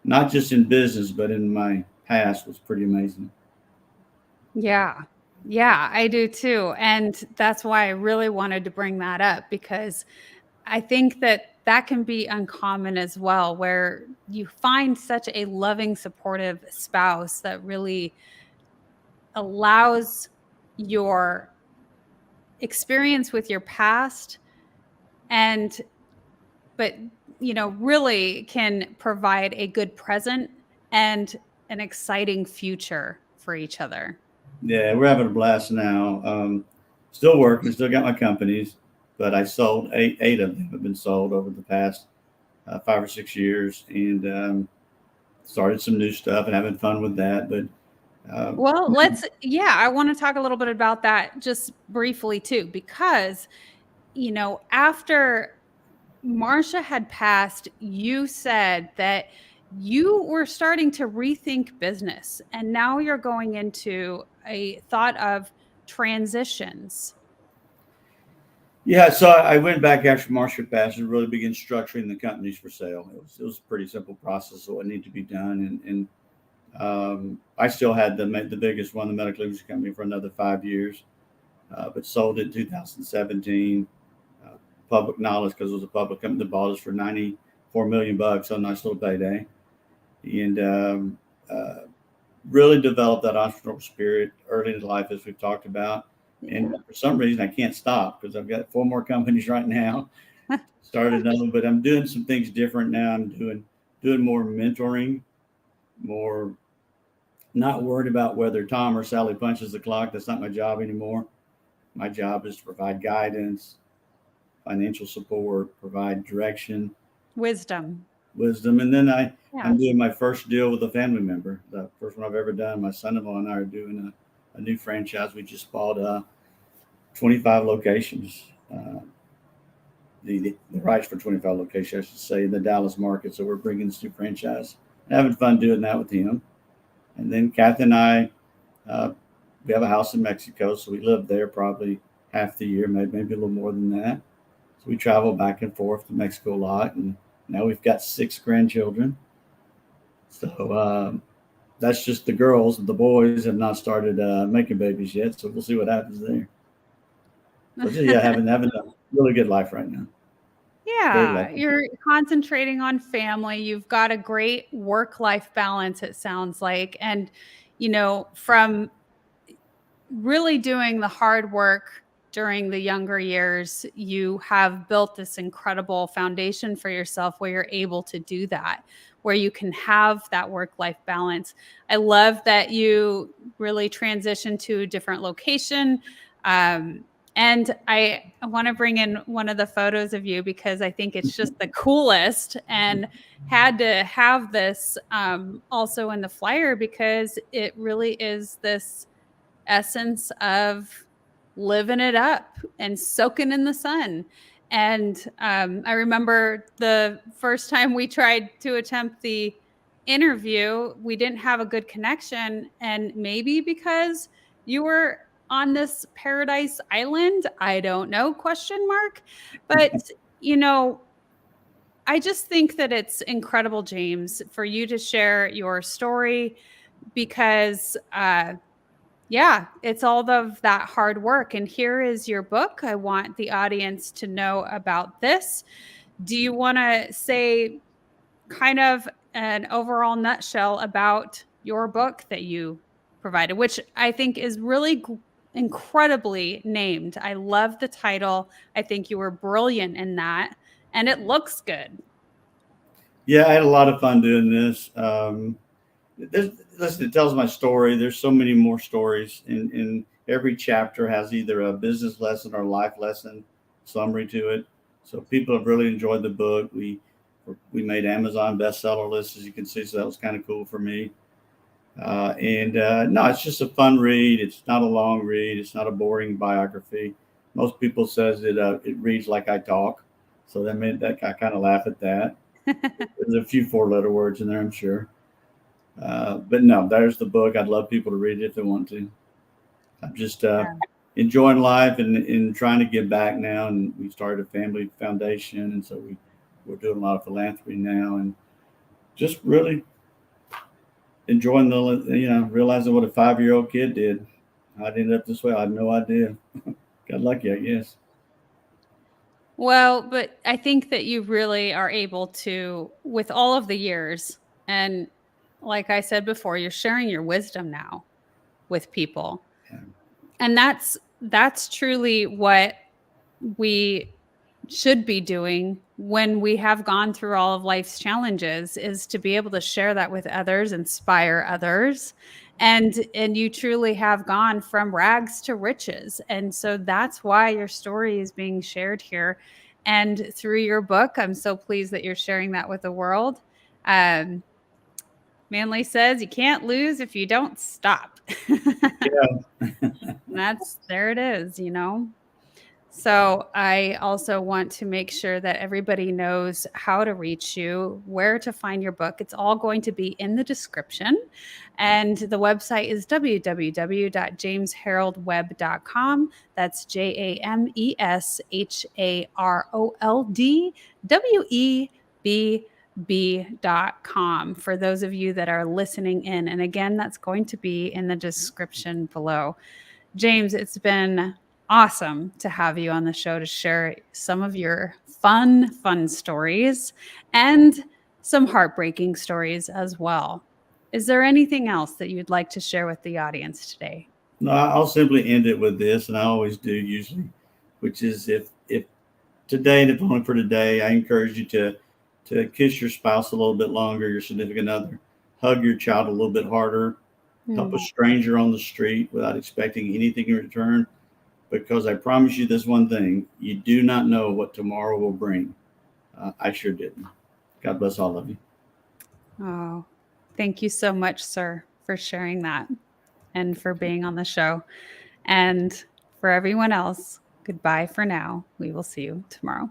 not just in business but in my past, was pretty amazing. Yeah. Yeah, I do too. And that's why I really wanted to bring that up, because I think that can be uncommon as well, where you find such a loving, supportive spouse that really allows your experience with your past but really can provide a good present and an exciting future for each other. Yeah, we're having a blast now. Still working, still got my companies, but I sold eight of them have been sold over the past 5 or 6 years, and started some new stuff and having fun with that. But Well, I want to talk a little bit about that just briefly too, because, after Marcia had passed, you said that you were starting to rethink business, and now you're going into a thought of transitions. yeah, so I went back after Marcia passed and really began structuring the companies for sale. It was a pretty simple process of what needed to be done, and I still had the biggest one, the medical imaging company, for another 5 years, but sold it in 2017. Uh, Public knowledge, because it was a public company that bought us for $94 million, so a nice little payday, and uh, really developed that entrepreneurial spirit early in life, as we've talked about. And for some reason, I can't stop because I've got 4 more companies right now. Started another, but I'm doing some things different now. I'm doing more mentoring, more not worried about whether Tom or Sally punches the clock. That's not my job anymore. My job is to provide guidance, financial support, provide direction, Wisdom. and then I'm Yeah. doing my first deal with a family member. The first one I've ever done. My son-in-law and I are doing a new franchise. We just bought 25 locations. The rights for 25 locations, I should say, in the Dallas market. So we're bringing this new franchise, having fun doing that with him. And then Kathy and I, we have a house in Mexico, so we live there probably half the year, maybe a little more than that. So we travel back and forth to Mexico a lot, and now we've got 6 grandchildren. So that's just the girls. The boys have not started making babies yet, so we'll see what happens there. So yeah, having a really good life right now. Yeah, you're concentrating on family. You've got a great work-life balance, it sounds like. And, from really doing the hard work during the younger years, you have built this incredible foundation for yourself where you're able to do that, where you can have that work-life balance. I love that you really transitioned to a different location. And I want to bring in one of the photos of you because I think it's just the coolest, and had to have this also in the flyer because it really is this essence of living it up and soaking in the sun. And I remember the first time we tried to attempt the interview, we didn't have a good connection. And maybe because you were on this paradise island, I don't know, question mark. But, I just think that it's incredible, James, for you to share your story because yeah, it's all of that hard work. And here is your book. I want the audience to know about this. Do you want to say kind of an overall nutshell about your book that you provided, which I think is really incredibly named? I love the title. I think you were brilliant in that, and it looks good. Yeah, I had a lot of fun doing this. Listen, it tells my story. There's so many more stories, and every chapter has either a business lesson or life lesson summary to it. So people have really enjoyed the book. We made Amazon bestseller list, as you can see, so that was kind of cool for me. And no, it's just a fun read. It's not a long read. It's not a boring biography. Most people says it reads like I talk, so that made that I kind of laugh at that. There's a few 4-letter words in there, I'm sure. But no, there's the book. I'd love people to read it if they want to. I'm just enjoying life and trying to give back now. And we started a family foundation, and so we're doing a lot of philanthropy now, and just really enjoying realizing what a 5-year-old kid did. I'd ended up this way. I had no idea. Got lucky, I guess. Well, but I think that you really are able to, with all of the years, and like I said before, you're sharing your wisdom now with people. Yeah. And that's truly what we should be doing when we have gone through all of life's challenges, is to be able to share that with others, inspire others. And you truly have gone from rags to riches. And so that's why your story is being shared here. And through your book, I'm so pleased that you're sharing that with the world. Manly says you can't lose if you don't stop. Yeah. There it is, So I also want to make sure that everybody knows how to reach you, where to find your book. It's all going to be in the description. And the website is www.jamesharoldwebb.com. That's JamesHaroldWebb.com. be.com for those of you that are listening in. And again, that's going to be in the description below. James, it's been awesome to have you on the show to share some of your fun stories and some heartbreaking stories as well. Is there anything else that you'd like to share with the audience today? No, I'll simply end it with this, and I always do usually, which is if today, and if only for today, I encourage you to kiss your spouse a little bit longer, your significant other, hug your child a little bit harder, help a stranger on the street without expecting anything in return. Because I promise you this one thing, you do not know what tomorrow will bring. I sure didn't. God bless all of you. Oh, thank you so much, sir, for sharing that and for being on the show. And for everyone else, goodbye for now. We will see you tomorrow.